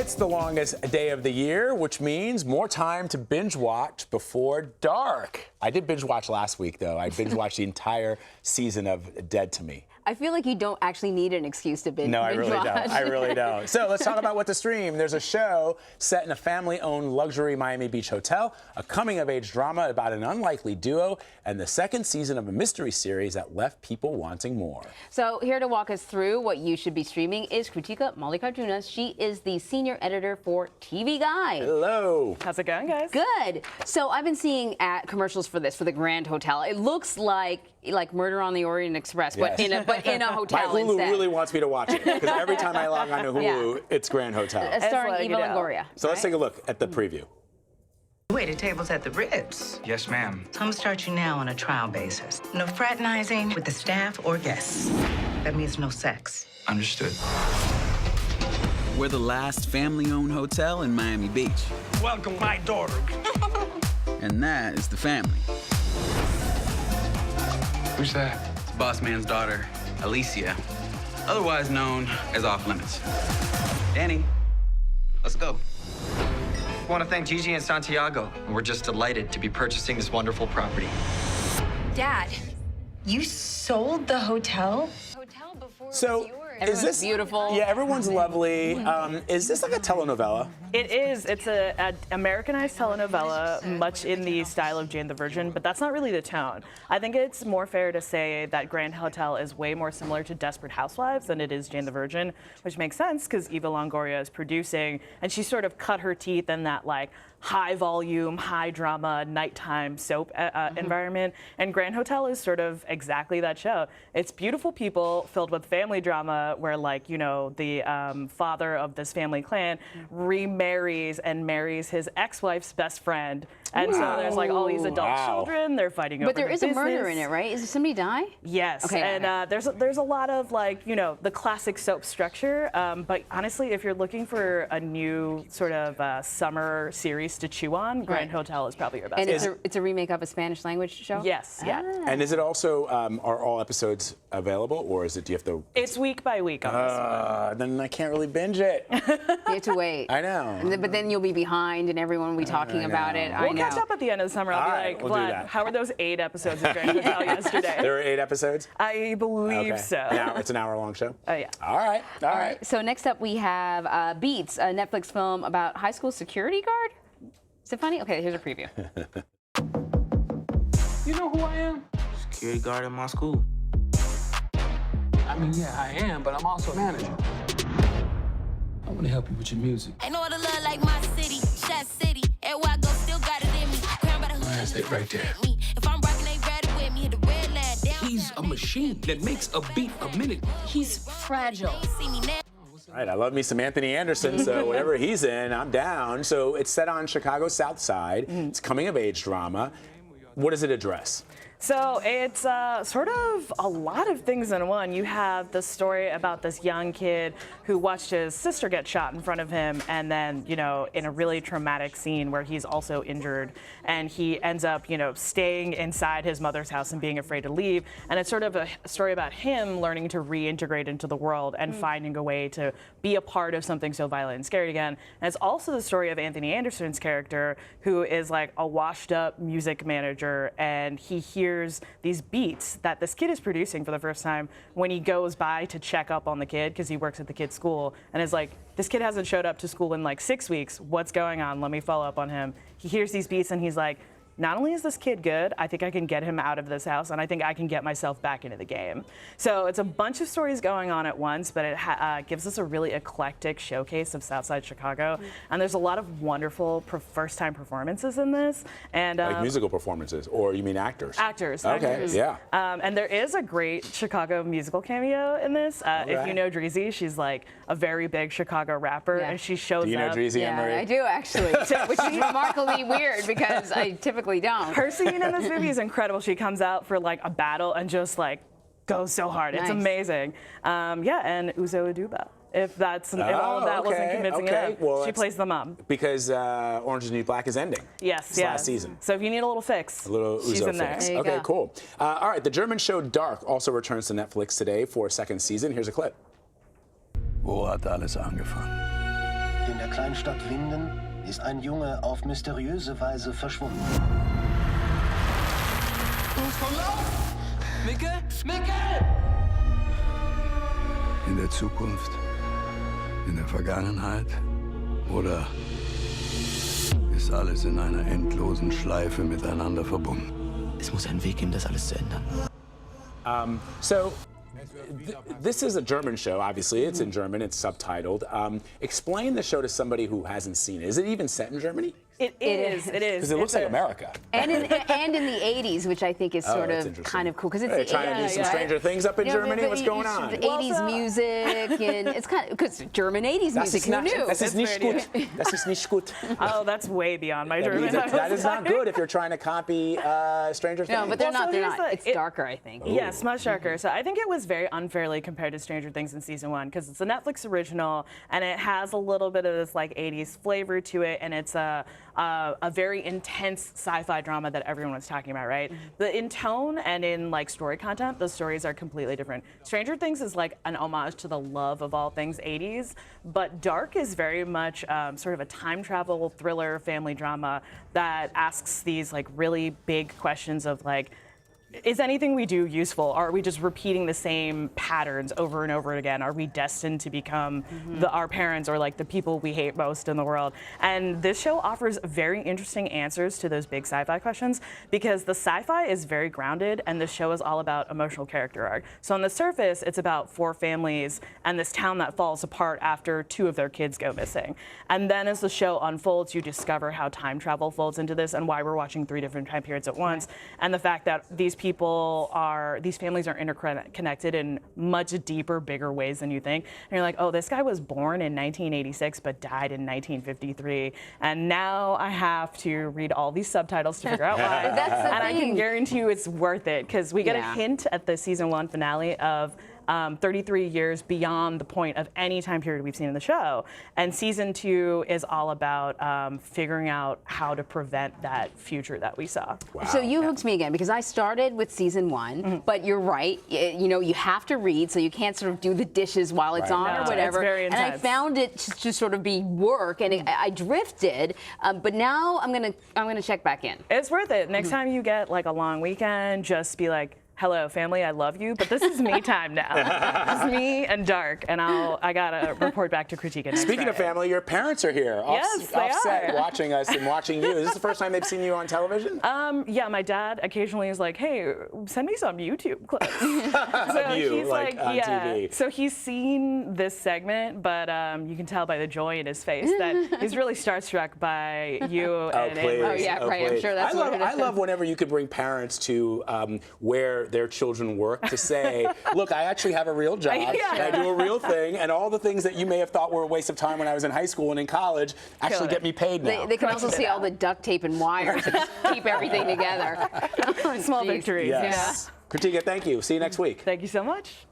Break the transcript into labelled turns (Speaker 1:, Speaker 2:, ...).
Speaker 1: It's the longest day of the year, which means more time to binge watch before dark. I did binge watch last week, though. I binge watched the entire season of Dead to Me.
Speaker 2: I feel like you don't actually need an excuse to binge watch.
Speaker 1: No, I really don't. I really don't. So let's talk about what to stream. There's a show set in a family-owned luxury Miami Beach hotel, a coming-of-age drama about an unlikely duo, and the second season of a mystery series that left people wanting more.
Speaker 2: So here to walk us through what you should be streaming is Krutika Mallikarjuna. She is the senior editor for TV Guide.
Speaker 1: Hello.
Speaker 3: How's it going, guys?
Speaker 2: Good. So I've been seeing commercials for this, for the Grand Hotel. It looks like Murder on the Orient Express,
Speaker 1: Yes.
Speaker 2: but in a hotel
Speaker 1: My Hulu
Speaker 2: instead.
Speaker 1: really wants me to watch it, because every time I log on to Hulu, it's Grand Hotel.
Speaker 2: Starring Eva Longoria.
Speaker 1: So let's take a look at the preview.
Speaker 4: Waited tables at the Ritz.
Speaker 5: Yes, ma'am.
Speaker 4: So I'm gonna start you now on a trial basis. No fraternizing with the staff or guests. That means no sex.
Speaker 5: Understood.
Speaker 6: We're the last family-owned hotel in Miami Beach.
Speaker 5: Welcome my daughter.
Speaker 6: And that is the family.
Speaker 5: Who's that?
Speaker 6: It's Boss Man's daughter, Alicia, otherwise known as Off Limits. Danny, let's go.
Speaker 7: I want to thank Gigi and Santiago. We're just delighted to be purchasing this wonderful property.
Speaker 8: Dad, you sold the hotel?
Speaker 1: So, is this
Speaker 2: beautiful?
Speaker 1: Yeah, everyone's lovely. Is this like a telenovela?
Speaker 3: It is. It's an Americanized telenovela, much in the style of Jane the Virgin, but that's not really the tone. I think it's more fair to say that Grand Hotel is way more similar to Desperate Housewives than it is Jane the Virgin, which makes sense because Eva Longoria is producing, and she sort of cut her teeth in that like high volume, high drama, nighttime soap environment. And Grand Hotel is sort of exactly that show. It's beautiful people filled with family drama where, like, you know, the father of this family clan remarries and marries his ex-wife's best friend. And so there's like all these adult children, they're fighting over
Speaker 2: But there is a murder in it, right? Is somebody die?
Speaker 3: Yes,
Speaker 2: Okay,
Speaker 3: and there's a lot of, like, you know, the classic soap structure. But honestly, if you're looking for a new sort of summer series to chew on, Grand Hotel is probably your best.
Speaker 2: And it's a remake of a Spanish language show?
Speaker 3: Yes, yeah.
Speaker 1: And is it also, are all episodes available, or is it, do you have to?
Speaker 3: It's week by week on this one.
Speaker 1: Then I can't really binge it.
Speaker 2: You have to wait.
Speaker 1: I know.
Speaker 2: But then you'll be behind and everyone will be talking about it.
Speaker 3: We'll catch up at the end of the summer. I'll be
Speaker 1: right,
Speaker 3: like,
Speaker 1: we'll do
Speaker 3: Vlad,
Speaker 1: that.
Speaker 3: how were those 8 episodes of Grand Hotel yesterday?
Speaker 1: There were 8 episodes?
Speaker 3: I believe
Speaker 1: Okay.
Speaker 3: so.
Speaker 1: Now it's an hour-long show?
Speaker 3: Yeah.
Speaker 1: All right, all right.
Speaker 2: So next up we have Beats, a Netflix film about high school security guard. Is it funny? Okay, here's a preview.
Speaker 9: You know who I am?
Speaker 7: Security guard in my school.
Speaker 9: I mean, yeah, I am, but I'm also a manager. I want to help you with your music.
Speaker 8: I know what I love like my city, Shot City. Everywhere I go, still got it in me. Crown by the hood.
Speaker 9: Stay right there.
Speaker 8: If I'm rocking, they ready with me. Hit the red line down.
Speaker 9: He's a machine that makes a beat a minute.
Speaker 8: He's fragile. See me now.
Speaker 1: All right, I love me some Anthony Anderson, so whatever he's in, I'm down. So it's set on Chicago's South Side. It's coming-of-age drama. What does it address?
Speaker 3: So it's sort of a lot of things in one. You have the story about this young kid who watched his sister get shot in front of him, and then, you know, in a really traumatic scene where he's also injured, and he ends up, you know, staying inside his mother's house and being afraid to leave. And it's sort of a story about him learning to reintegrate into the world and finding a way to be a part of something so violent and scary again. And it's also the story of Anthony Anderson's character, who is like a washed-up music manager, and he hears these beats that this kid is producing for the first time when he goes by to check up on the kid, because he works at the kid's school, and is like, this kid hasn't showed up to school in like 6 weeks. What's going on? Let me follow up on him. He hears these beats and he's like, not only is this kid good, I think I can get him out of this house, and I think I can get myself back into the game. So it's a bunch of stories going on at once, but it gives us a really eclectic showcase of Southside Chicago. And there's a lot of wonderful first-time performances in this. And
Speaker 1: Like musical performances, or you mean actors?
Speaker 3: Actors.
Speaker 1: Okay,
Speaker 3: Actors.
Speaker 1: yeah.
Speaker 3: And there is a great Chicago musical cameo in this. If you know Dreezy, she's like a very big Chicago rapper, and she shows up.
Speaker 1: Do you know Dreezy, Anne-Marie?
Speaker 2: I do actually, which is remarkably weird because I typically don't.
Speaker 3: Her scene in this movie is incredible. She comes out for like a battle and just like goes so hard. It's amazing. Yeah, and Uzo Aduba. If all of that wasn't convincing enough, well, she plays the mom.
Speaker 1: Because Orange is the New Black is ending.
Speaker 3: Yes,
Speaker 1: last season.
Speaker 3: So if you need a little fix,
Speaker 1: a little
Speaker 3: she's
Speaker 1: Uzo
Speaker 3: in there.
Speaker 1: fix.
Speaker 2: There you
Speaker 1: Okay,
Speaker 2: go.
Speaker 1: cool. All right, the German show Dark also returns to Netflix today for a second season. Here's a clip.
Speaker 10: Wo hat alles angefangen?
Speaker 11: In der
Speaker 10: Kleinstadt Winden ist ein Junge auf mysteriöse Weise verschwunden.
Speaker 9: Mikkel! Mikkel!
Speaker 11: In der Zukunft, in der Vergangenheit oder ist alles in einer endlosen Schleife miteinander verbunden?
Speaker 12: Es muss einen Weg geben, das alles zu ändern.
Speaker 1: This is a German show, obviously. It's in German, it's subtitled. Explain the show to somebody who hasn't seen it. Is it even set in Germany?
Speaker 3: It is.
Speaker 1: Because it looks like America.
Speaker 2: And in the 80s, which I think is sort of kind of cool. Because it's
Speaker 1: trying to do some Stranger Things up in Germany? What's going on?
Speaker 2: 80s music, and it's kind of, because German 80s music, who knew?
Speaker 1: Das ist nicht gut. Das ist nicht gut.
Speaker 3: Oh, that's way beyond my German.
Speaker 1: That is not good if you're trying to copy Stranger Things.
Speaker 2: No, but they're not. It's darker, I think.
Speaker 3: Yes, much darker. So I think it was very unfairly compared to Stranger Things in season 1 because it's a Netflix original and it has a little bit of this like 80s flavor to it, and it's a very intense sci-fi drama that everyone was talking about, right? In tone and in like story content, the stories are completely different. Stranger Things is like an homage to the love of all things 80s, but Dark is very much sort of a time travel thriller family drama that asks these like really big questions of like, is anything we do useful? Or are we just repeating the same patterns over and over again? Are we destined to become our parents or like the people we hate most in the world? And this show offers very interesting answers to those big sci-fi questions because the sci-fi is very grounded and the show is all about emotional character arc. So on the surface, it's about 4 families and this town that falls apart after 2 of their kids go missing. And then as the show unfolds, you discover how time travel folds into this and why we're watching 3 different time periods at once. And the fact that these families are interconnected in much deeper, bigger ways than you think. And you're like, oh, this guy was born in 1986 but died in 1953, and now I have to read all these subtitles to figure out why.
Speaker 2: That's the
Speaker 3: and
Speaker 2: thing.
Speaker 3: I can guarantee you it's worth it because we get a hint at the season 1 finale of 33 years beyond the point of any time period we've seen in the show. And season 2 is all about figuring out how to prevent that future that we saw.
Speaker 1: Wow.
Speaker 2: So you hooked me again because I started with season 1, but you're right. You know, you have to read, so you can't sort of do the dishes while it's on or whatever.
Speaker 3: It's very intense.
Speaker 2: And I found it to sort of be work, and I drifted. But now I'm gonna check back in.
Speaker 3: It's worth it. Next time you get like a long weekend, just be like, hello, family, I love you, but this is me time now. This is me and Dark, and I gotta report back to Krutika next
Speaker 1: Speaking of
Speaker 3: Friday.
Speaker 1: family, your parents are here,
Speaker 3: Yes, they
Speaker 1: offset,
Speaker 3: are.
Speaker 1: watching us and watching you. Is this the first time they've seen you on television?
Speaker 3: Yeah, my dad occasionally is like, hey, send me some YouTube clips. So
Speaker 1: Of you,
Speaker 3: he's
Speaker 1: like, on TV.
Speaker 3: So he's seen this segment, but you can tell by the joy in his face that he's really starstruck by you.
Speaker 1: Please.
Speaker 2: right. I'm
Speaker 1: Please.
Speaker 2: sure that's what it is.
Speaker 1: I love whenever you could bring parents to where their children work to say, look, I actually have a real job, and I do a real thing, and all the things that you may have thought were a waste of time when I was in high school and in college actually get me paid now.
Speaker 2: They can also see all the duct tape and wires to keep everything together.
Speaker 3: Small victories.
Speaker 1: Yes. Krutika, thank you. See you next week.
Speaker 3: Thank you so much.